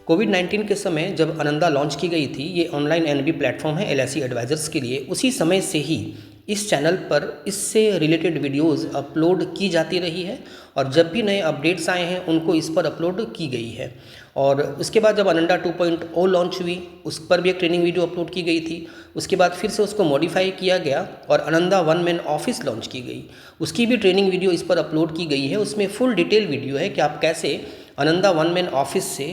कोविड-19 के समय जब आनंदा लॉन्च की गई थी, ये ऑनलाइन एनबी प्लेटफॉर्म है एलआईसी एडवाइज़र्स के लिए, उसी समय से ही इस चैनल पर इससे रिलेटेड वीडियोस अपलोड की जाती रही है और जब भी नए अपडेट्स आए हैं उनको इस पर अपलोड की गई है। और उसके बाद जब आनंदा 2.0 लॉन्च हुई, उस पर भी एक ट्रेनिंग वीडियो अपलोड की गई थी। उसके बाद फिर से उसको मॉडिफाई किया गया और Ananda one man office launch की गई, उसकी भी ट्रेनिंग वीडियो इस पर अपलोड की गई है। उसमें फुल डिटेल वीडियो है कि आप कैसे आनंदा वन मैन ऑफिस से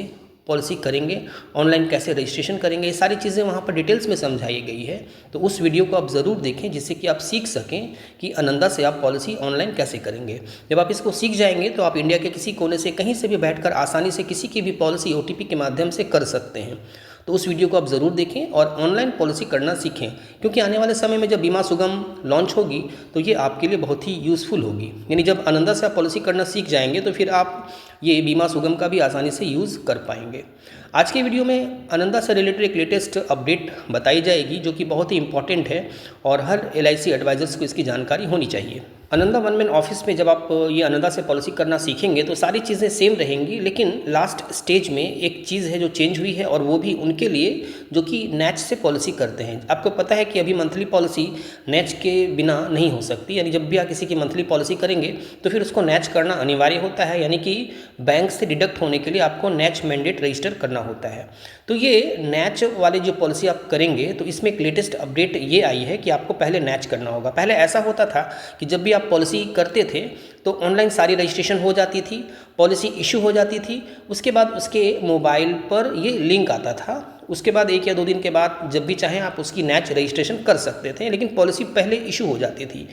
पॉलिसी करेंगे, ऑनलाइन कैसे रजिस्ट्रेशन करेंगे, ये सारी चीज़ें वहाँ पर डिटेल्स में समझाई गई है। तो उस वीडियो को आप ज़रूर देखें जिससे कि आप सीख सकें कि आनंदा से आप पॉलिसी ऑनलाइन कैसे करेंगे। जब आप इसको सीख जाएंगे तो आप इंडिया के किसी कोने से कहीं से भी बैठकर आसानी से किसी की भी पॉलिसी ओटीपी के माध्यम से कर सकते हैं। तो उस वीडियो को आप ज़रूर देखें और ऑनलाइन पॉलिसी करना सीखें, क्योंकि आने वाले समय में जब बीमा सुगम लॉन्च होगी तो ये आपके लिए बहुत ही यूज़फुल होगी। यानी जब आनंदा से आप पॉलिसी करना सीख जाएंगे तो फिर आप ये बीमा सुगम का भी आसानी से यूज़ कर पाएंगे। आज के वीडियो में आनंदा से रिलेटेड एक लेटेस्ट अपडेट बताई जाएगी जो कि बहुत ही इंपॉर्टेंट है और हर एलआईसी एडवाइज़र्स को इसकी जानकारी होनी चाहिए। आनंदा वन मैन ऑफिस में जब आप ये आनंदा से पॉलिसी करना सीखेंगे तो सारी चीज़ें सेम रहेंगी, लेकिन लास्ट स्टेज में एक चीज़ है जो चेंज हुई है और वो भी उनके लिए जो कि नैच से पॉलिसी करते हैं। आपको पता है कि अभी मंथली पॉलिसी नैच के बिना नहीं हो सकती, यानी जब भी आप किसी की मंथली पॉलिसी करेंगे तो फिर उसको नैच करना अनिवार्य होता है, यानी कि बैंक से डिडक्ट होने के लिए आपको नैच मैंडेट रजिस्टर करना होता है। तो ये नैच वाली जो पॉलिसी आप करेंगे तो इसमें एक लेटेस्ट अपडेट ये आई है कि आपको पहले नैच करना होगा। पहले ऐसा होता था कि जब भी आप पॉलिसी करते थे तो ऑनलाइन सारी रजिस्ट्रेशन हो जाती थी, पॉलिसी इशू हो जाती थी, उसके बाद उसके मोबाइल पर ये लिंक आता था, उसके बाद 1 या 2 दिन के बाद जब भी चाहें आप उसकी नैच रजिस्ट्रेशन कर सकते थे, लेकिन पॉलिसी पहले इशू हो जाती थी।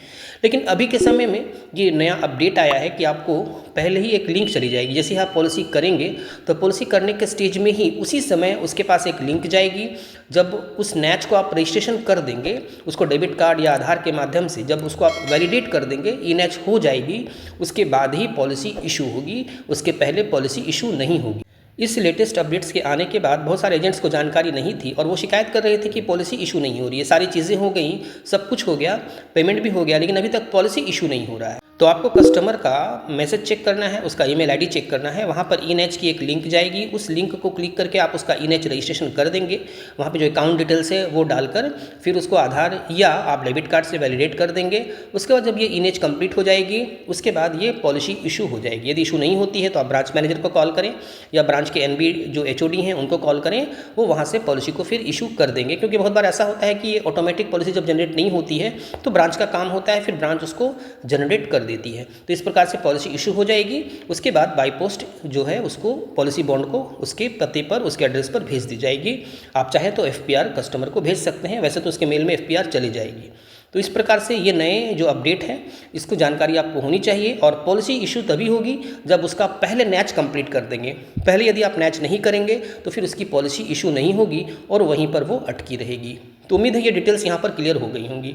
लेकिन अभी के समय में ये नया अपडेट आया है कि आपको पहले ही एक लिंक चली जाएगी। जैसे ही आप पॉलिसी करेंगे तो पॉलिसी करने के स्टेज में ही उसी समय उसके पास एक लिंक जाएगी। जब उस नैच को आप रजिस्ट्रेशन कर देंगे, उसको डेबिट कार्ड या आधार के माध्यम से जब उसको आप वैलिडेट कर देंगे, ई नैच हो जाएगी, उसके बाद ही पॉलिसी इशू होगी, उसके पहले पॉलिसी इशू नहीं होगी। इस लेटेस्ट अपडेट्स के आने के बाद बहुत सारे एजेंट्स को जानकारी नहीं थी और वो शिकायत कर रहे थे कि पॉलिसी इशू नहीं हो रही है। सारी चीज़ें हो गई, सब कुछ हो गया, पेमेंट भी हो गया, लेकिन अभी तक पॉलिसी इशू नहीं हो रहा है। तो आपको कस्टमर का मैसेज चेक करना है, उसका ईमेल आईडी चेक करना है, वहाँ पर ई नैच की एक लिंक जाएगी, उस लिंक को क्लिक करके आप उसका ई नैच रजिस्ट्रेशन कर देंगे। वहाँ पे जो अकाउंट डिटेल्स है वो डालकर फिर उसको आधार या आप डेबिट कार्ड से वैलिडेट कर देंगे। उसके बाद जब ये ई नैच कंप्लीट हो जाएगी उसके बाद ये पॉलिसी इशू हो जाएगी। यदि इशू नहीं होती है तो आप ब्रांच मैनेजर को कॉल करें या ब्रांच के एनबी जो एचओडी हैं उनको कॉल करें, वो वहाँ से पॉलिसी को फिर इशू कर देंगे। क्योंकि बहुत बार ऐसा होता है कि ये ऑटोमेटिक पॉलिसी जब जनरेट नहीं होती है तो ब्रांच का काम होता है, फिर ब्रांच उसको जनरेट कर देती है। तो इस प्रकार से पॉलिसी इशू हो जाएगी। उसके बाद बाई पोस्ट जो है उसको पॉलिसी बॉन्ड को उसके पते पर, उसके एड्रेस पर भेज दी जाएगी। आप चाहे तो एफपीआर कस्टमर को भेज सकते हैं, वैसे तो उसके मेल में एफपीआर चली जाएगी। तो इस प्रकार से ये नए जो अपडेट है इसको जानकारी आपको होनी चाहिए। और पॉलिसी इशू तभी होगी जब उसका पहले नैच कंप्लीट कर देंगे। पहले यदि आप नैच नहीं करेंगे तो फिर उसकी पॉलिसी इशू नहीं होगी और वहीं पर वो अटकी रहेगी। तो उम्मीद है ये डिटेल्स यहाँ पर क्लियर हो गई होंगी।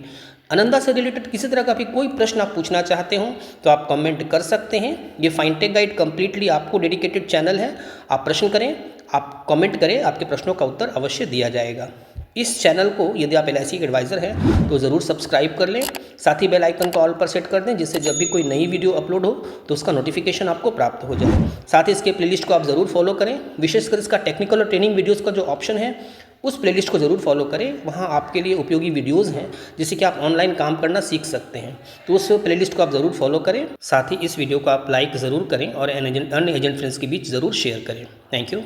आनंदा से रिलेटेड किसी तरह का भी कोई प्रश्न आप पूछना चाहते हो तो आप कमेंट कर सकते हैं। ये फाइनटेक गाइड कम्प्लीटली आपको डेडिकेटेड चैनल है। आप प्रश्न करें, आप कमेंट करें, आपके प्रश्नों का उत्तर अवश्य दिया जाएगा। इस चैनल को यदि आप एलआईसी के एडवाइज़र हैं तो ज़रूर सब्सक्राइब कर लें, साथ ही बेल आइकन को ऑल पर सेट कर दें, जिससे जब भी कोई नई वीडियो अपलोड हो तो उसका नोटिफिकेशन आपको प्राप्त हो जाए। साथ ही इसके प्लेलिस्ट को आप ज़रूर फॉलो करें, विशेषकर इसका टेक्निकल और ट्रेनिंग वीडियोज़ का जो ऑप्शन है उस प्लेलिस्ट को ज़रूर फॉलो करें। वहाँ आपके लिए उपयोगी वीडियोज़ हैं जिससे कि आप ऑनलाइन काम करना सीख सकते हैं। तो उस प्लेलिस्ट को आप ज़रूर फॉलो करें। साथ ही इस वीडियो को आप लाइक ज़रूर करें और अन्य एजेंट फ्रेंड्स के बीच ज़रूर शेयर करें। Thank you.